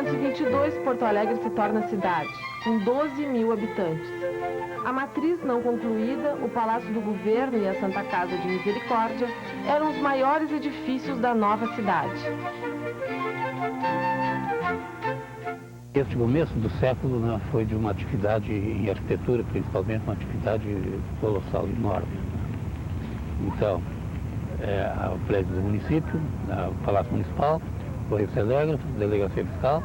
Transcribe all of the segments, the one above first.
1822, Porto Alegre se torna cidade, com 12 mil habitantes. A matriz não concluída, o Palácio do Governo e a Santa Casa de Misericórdia eram os maiores edifícios da nova cidade. Este começo do século, né, foi de uma atividade em arquitetura, principalmente uma atividade colossal, enorme. Então, o prédio do município, o Palácio Municipal, Correios Telégrafos, Delegacia Fiscal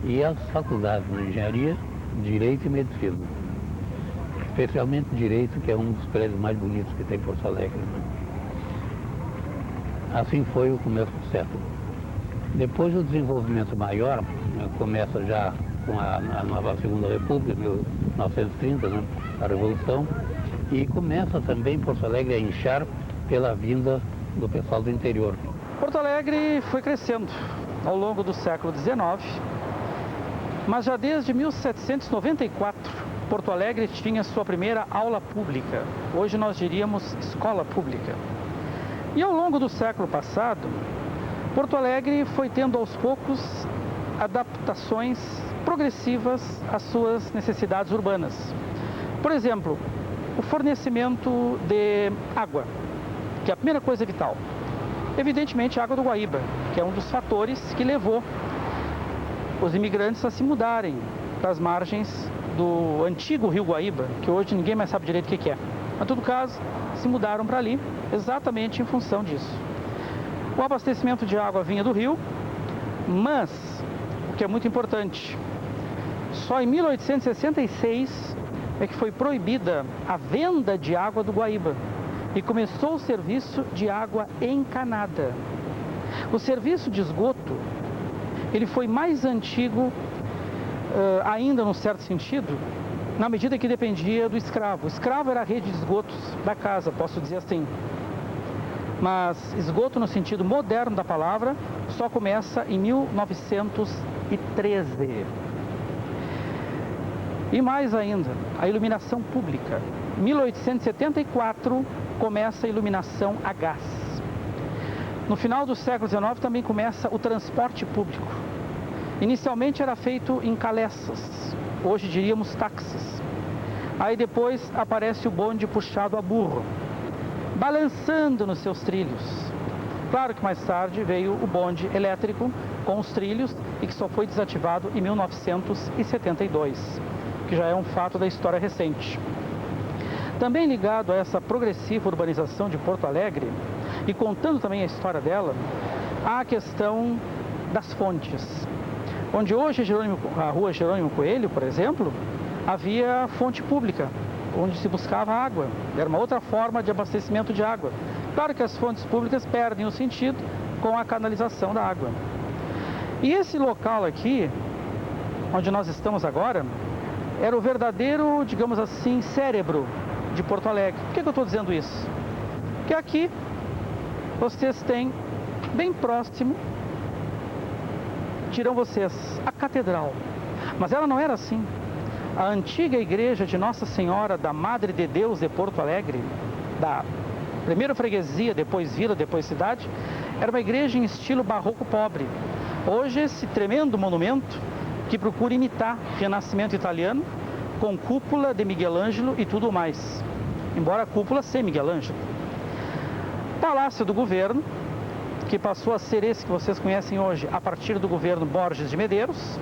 e as faculdades de Engenharia, Direito e Medicina. Especialmente Direito, que é um dos prédios mais bonitos que tem em Porto Alegre. Né? Assim foi o começo do século. Depois o desenvolvimento maior, né, começa já com a nova Segunda República, 1930, né, a Revolução, e começa também Porto Alegre a inchar pela vinda do pessoal do interior. Porto Alegre foi crescendo ao longo do século XIX, mas já desde 1794, Porto Alegre tinha sua primeira aula pública. Hoje nós diríamos escola pública. E ao longo do século passado, Porto Alegre foi tendo aos poucos adaptações progressivas às suas necessidades urbanas. Por exemplo, o fornecimento de água, que é a primeira coisa vital. Evidentemente, a água do Guaíba, que é um dos fatores que levou os imigrantes a se mudarem para as margens do antigo Rio Guaíba, que hoje ninguém mais sabe direito o que é. Mas, em todo caso, se mudaram para ali exatamente em função disso. O abastecimento de água vinha do rio, mas, o que é muito importante, só em 1866 é que foi proibida a venda de água do Guaíba e começou o serviço de água encanada. O serviço de esgoto, ele foi mais antigo ainda num certo sentido, na medida que dependia do escravo. O escravo era a rede de esgotos da casa, posso dizer assim. Mas esgoto no sentido moderno da palavra só começa em 1913. E mais ainda, a iluminação pública. Em 1874 começa a iluminação a gás. No final do século XIX também começa o transporte público. Inicialmente era feito em calessas, hoje diríamos táxis. Aí depois aparece o bonde puxado a burro, balançando nos seus trilhos. Claro que mais tarde veio o bonde elétrico com os trilhos e que só foi desativado em 1972, que já é um fato da história recente. Também ligado a essa progressiva urbanização de Porto Alegre, e contando também a história dela, há a questão das fontes. Onde hoje a rua Jerônimo Coelho, por exemplo, havia fonte pública, onde se buscava água. Era uma outra forma de abastecimento de água. Claro que as fontes públicas perdem o sentido com a canalização da água. E esse local aqui, onde nós estamos agora, era o verdadeiro, digamos assim, cérebro de Porto Alegre. Por que eu estou dizendo isso? Porque aqui vocês têm, bem próximo, dirão vocês, a catedral. Mas ela não era assim. A antiga igreja de Nossa Senhora da Madre de Deus de Porto Alegre, da primeira freguesia, depois vila, depois cidade, era uma igreja em estilo barroco pobre. Hoje esse tremendo monumento que procura imitar renascimento italiano, com cúpula de Miguel Ângelo e tudo mais, embora a cúpula seja Miguel Ângelo. Palácio do Governo, que passou a ser esse que vocês conhecem hoje a partir do governo Borges de Medeiros.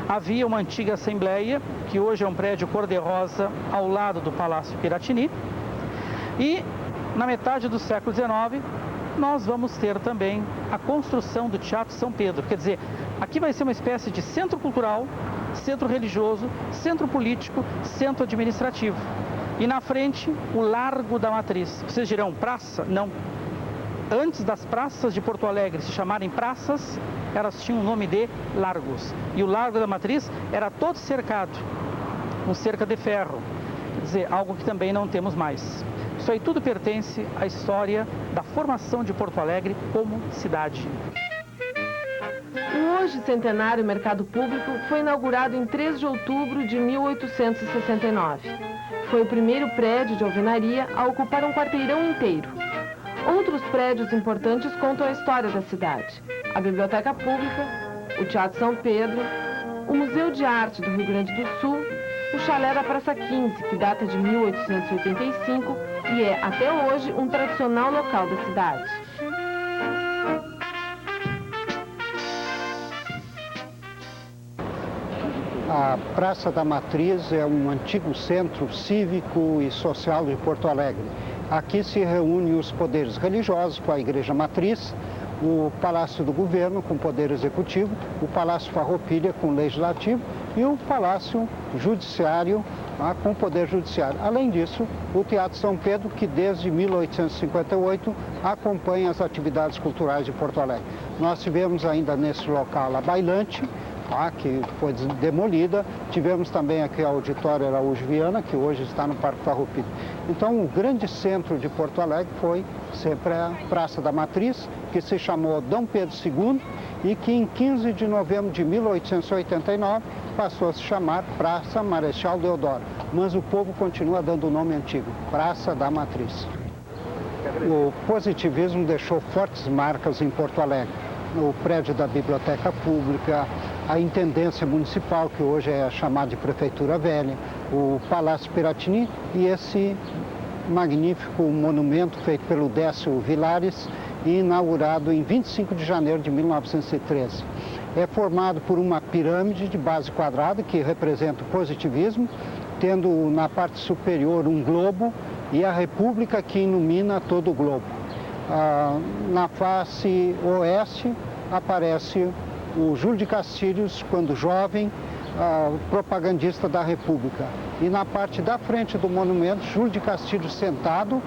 Havia uma antiga assembleia, que hoje é um prédio cor-de-rosa ao lado do Palácio Piratini. E na metade do século XIX, nós vamos ter também a construção do Teatro São Pedro. Quer dizer, aqui vai ser uma espécie de centro cultural, centro religioso, centro político, centro administrativo. E na frente, o Largo da Matriz. Vocês dirão, praça? Não. Antes das praças de Porto Alegre se chamarem praças, elas tinham o nome de largos. E o Largo da Matriz era todo cercado, com cerca de ferro. Quer dizer, algo que também não temos mais. Isso aí tudo pertence à história da formação de Porto Alegre como cidade. O hoje centenário Mercado Público foi inaugurado em 3 de outubro de 1869. Foi o primeiro prédio de alvenaria a ocupar um quarteirão inteiro. Outros prédios importantes contam a história da cidade. A Biblioteca Pública, o Teatro São Pedro, o Museu de Arte do Rio Grande do Sul, o chalé da Praça 15, que data de 1885 e é, até hoje, um tradicional local da cidade. A Praça da Matriz é um antigo centro cívico e social de Porto Alegre. Aqui se reúnem os poderes religiosos com a Igreja Matriz, o Palácio do Governo com o Poder Executivo, o Palácio Farroupilha com o Legislativo e o Palácio Judiciário com o Poder Judiciário. Além disso, o Teatro São Pedro, que desde 1858 acompanha as atividades culturais de Porto Alegre. Nós tivemos ainda nesse local a Bailante, que foi demolida. Tivemos também aqui a Auditório Araújo Viana, que hoje está no Parque Farroupilha. Então, o grande centro de Porto Alegre foi sempre a Praça da Matriz, que se chamou Dom Pedro II e que em 15 de novembro de 1889 passou a se chamar Praça Marechal Deodoro. Mas o povo continua dando o nome antigo, Praça da Matriz. O positivismo deixou fortes marcas em Porto Alegre. O prédio da Biblioteca Pública, a Intendência Municipal, que hoje é chamada de Prefeitura Velha, o Palácio Piratini e esse magnífico monumento feito pelo Décio Vilares e inaugurado em 25 de janeiro de 1913. É formado por uma pirâmide de base quadrada que representa o positivismo, tendo na parte superior um globo e a República que ilumina todo o globo. Na face oeste aparece o Júlio de Castilhos, quando jovem, propagandista da República. E na parte da frente do monumento, Júlio de Castilhos sentado,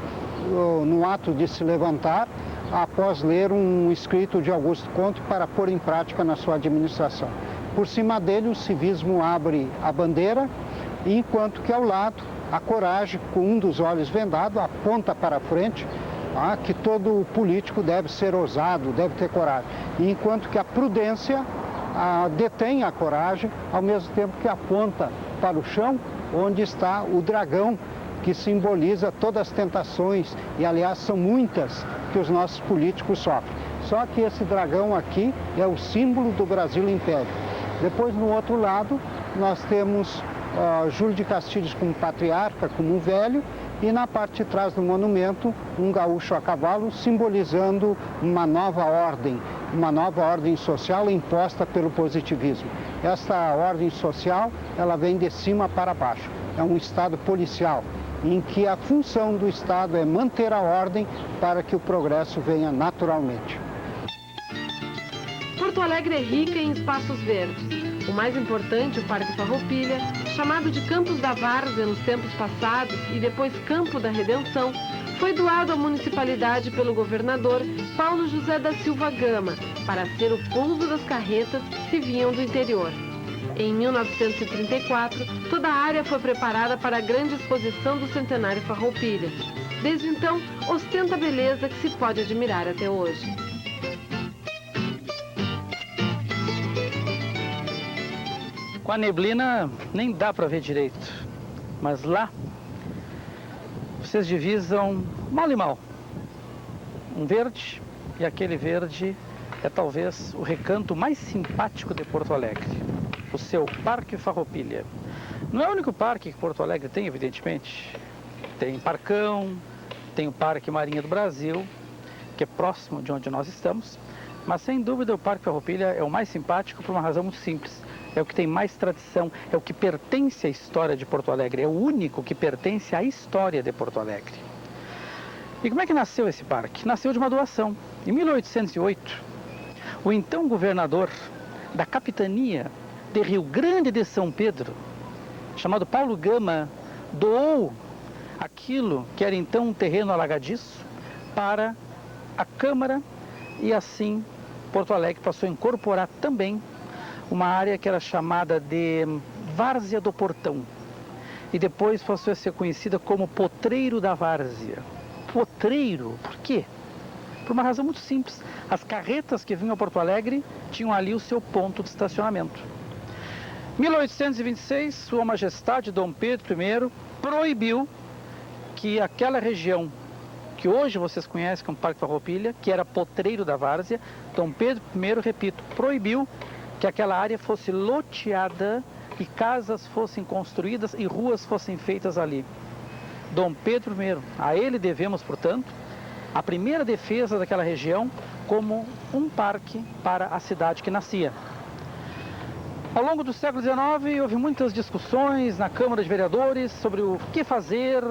no ato de se levantar, após ler um escrito de Augusto Conte para pôr em prática na sua administração. Por cima dele, o civismo abre a bandeira, enquanto que ao lado, a coragem, com um dos olhos vendado, aponta para frente, que todo político deve ser ousado, deve ter coragem. Enquanto que a prudência detém a coragem, ao mesmo tempo que aponta para o chão, onde está o dragão, que simboliza todas as tentações, e aliás são muitas que os nossos políticos sofrem. Só que esse dragão aqui é o símbolo do Brasil Império. Depois, no outro lado, nós temos Júlio de Castilhos como patriarca, como um velho, e na parte de trás do monumento, um gaúcho a cavalo, simbolizando uma nova ordem social imposta pelo positivismo. Esta ordem social, ela vem de cima para baixo. É um Estado policial, em que a função do Estado é manter a ordem para que o progresso venha naturalmente. Porto Alegre é rica em espaços verdes. O mais importante, o Parque Farroupilha, chamado de Campos da Várzea nos tempos passados e depois Campo da Redenção, foi doado à municipalidade pelo governador Paulo José da Silva Gama para ser o pouso das carretas que vinham do interior. Em 1934, toda a área foi preparada para a grande exposição do Centenário Farroupilha. Desde então, ostenta a beleza que se pode admirar até hoje. Com a neblina nem dá para ver direito, mas lá vocês divisam mal e mal. Um verde, e aquele verde é talvez o recanto mais simpático de Porto Alegre, o seu Parque Farroupilha. Não é o único parque que Porto Alegre tem, evidentemente. Tem Parcão, tem o Parque Marinha do Brasil, que é próximo de onde nós estamos, mas sem dúvida o Parque Farroupilha é o mais simpático por uma razão muito simples. É o que tem mais tradição, é o que pertence à história de Porto Alegre, é o único que pertence à história de Porto Alegre. E como é que nasceu esse parque? Nasceu de uma doação. Em 1808, o então governador da capitania de Rio Grande de São Pedro, chamado Paulo Gama, doou aquilo que era então um terreno alagadiço para a Câmara, e assim Porto Alegre passou a incorporar também uma área que era chamada de Várzea do Portão, e depois passou a ser conhecida como Potreiro da Várzea. Potreiro, por quê? Por uma razão muito simples. As carretas que vinham a Porto Alegre tinham ali o seu ponto de estacionamento. Em 1826, Sua Majestade Dom Pedro I proibiu que aquela região que hoje vocês conhecem como Parque Farroupilha, que era Potreiro da Várzea, Dom Pedro I, repito, proibiu que aquela área fosse loteada e casas fossem construídas e ruas fossem feitas ali. Dom Pedro I, a ele devemos, portanto, a primeira defesa daquela região como um parque para a cidade que nascia. Ao longo do século XIX, houve muitas discussões na Câmara de Vereadores sobre o que fazer,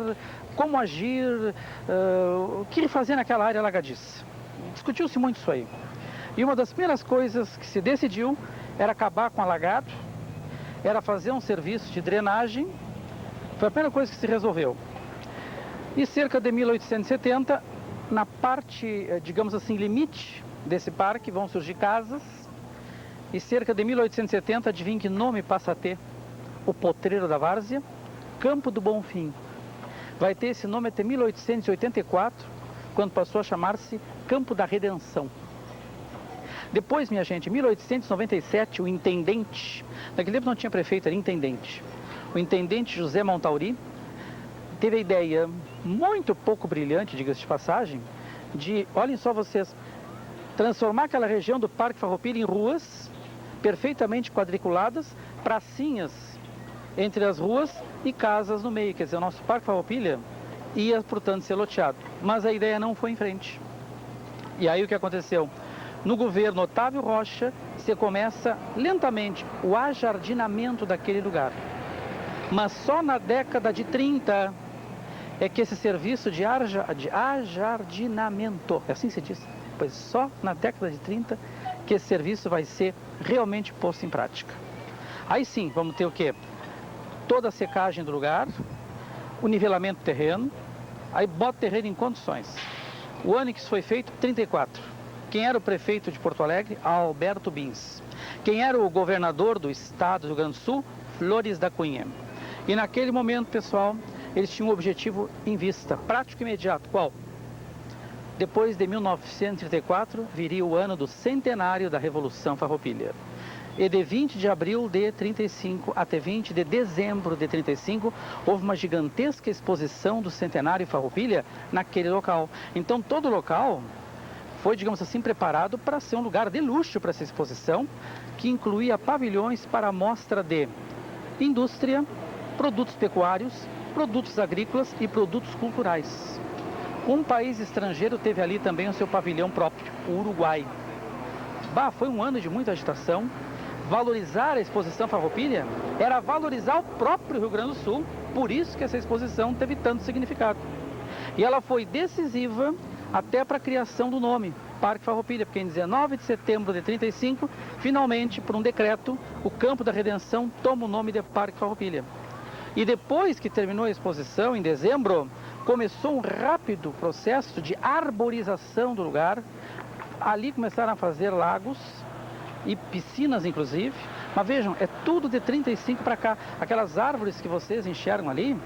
como agir, o que fazer naquela área alagadiça. Discutiu-se muito isso aí. E uma das primeiras coisas que se decidiu era acabar com o alagado, era fazer um serviço de drenagem, foi a primeira coisa que se resolveu. E cerca de 1870, na parte, digamos assim, limite desse parque, vão surgir casas. E cerca de 1870, adivinha que nome passa a ter? O Potreiro da Várzea, Campo do Bonfim. Vai ter esse nome até 1884, quando passou a chamar-se Campo da Redenção. Depois, minha gente, em 1897, o intendente, naquele tempo não tinha prefeito, era intendente. O intendente José Montauri teve a ideia muito pouco brilhante, diga-se de passagem, de, olhem só vocês, transformar aquela região do Parque Farroupilha em ruas perfeitamente quadriculadas, pracinhas entre as ruas e casas no meio. Quer dizer, o nosso Parque Farroupilha ia, portanto, ser loteado. Mas a ideia não foi em frente. E aí o que aconteceu? No governo Otávio Rocha, se começa lentamente o ajardinamento daquele lugar. Mas só na década de 30 é que esse serviço de ajardinamento, assim se diz, pois só na década de 30 que esse serviço vai ser realmente posto em prática. Aí sim, vamos ter o quê? Toda a secagem do lugar, o nivelamento do terreno, aí bota o terreno em condições. O ano em que isso foi feito, 34. Quem era o prefeito de Porto Alegre? Alberto Bins. Quem era o governador do estado do Rio Grande do Sul? Flores da Cunha. E naquele momento, pessoal, eles tinham um objetivo em vista, prático e imediato. Qual? Depois de 1934, viria o ano do centenário da Revolução Farroupilha. E de 20 de abril de 35 até 20 de dezembro de 35, houve uma gigantesca exposição do centenário Farroupilha naquele local. Então, todo o local foi, digamos assim, preparado para ser um lugar de luxo para essa exposição, que incluía pavilhões para a mostra de indústria, produtos pecuários, produtos agrícolas e produtos culturais. Um país estrangeiro teve ali também o seu pavilhão próprio, o Uruguai. Foi um ano de muita agitação. Valorizar a exposição Farroupilha era valorizar o próprio Rio Grande do Sul, por isso que essa exposição teve tanto significado. E ela foi decisiva até para a criação do nome, Parque Farroupilha, porque em 19 de setembro de 35, finalmente, por um decreto, o Campo da Redenção toma o nome de Parque Farroupilha. E depois que terminou a exposição, em dezembro, começou um rápido processo de arborização do lugar. Ali começaram a fazer lagos e piscinas, inclusive. Mas vejam, é tudo de 35 para cá. Aquelas árvores que vocês enxergam ali,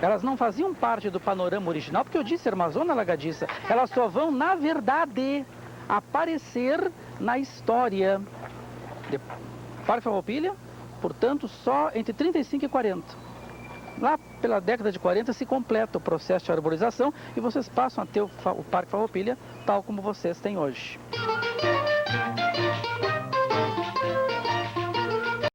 elas não faziam parte do panorama original, porque eu disse, era uma zona alagadiça. Elas só vão, na verdade, aparecer na história de Parque Farroupilha, portanto, só entre 35 e 40. Lá pela década de 40 se completa o processo de arborização e vocês passam a ter o Parque Farroupilha tal como vocês têm hoje.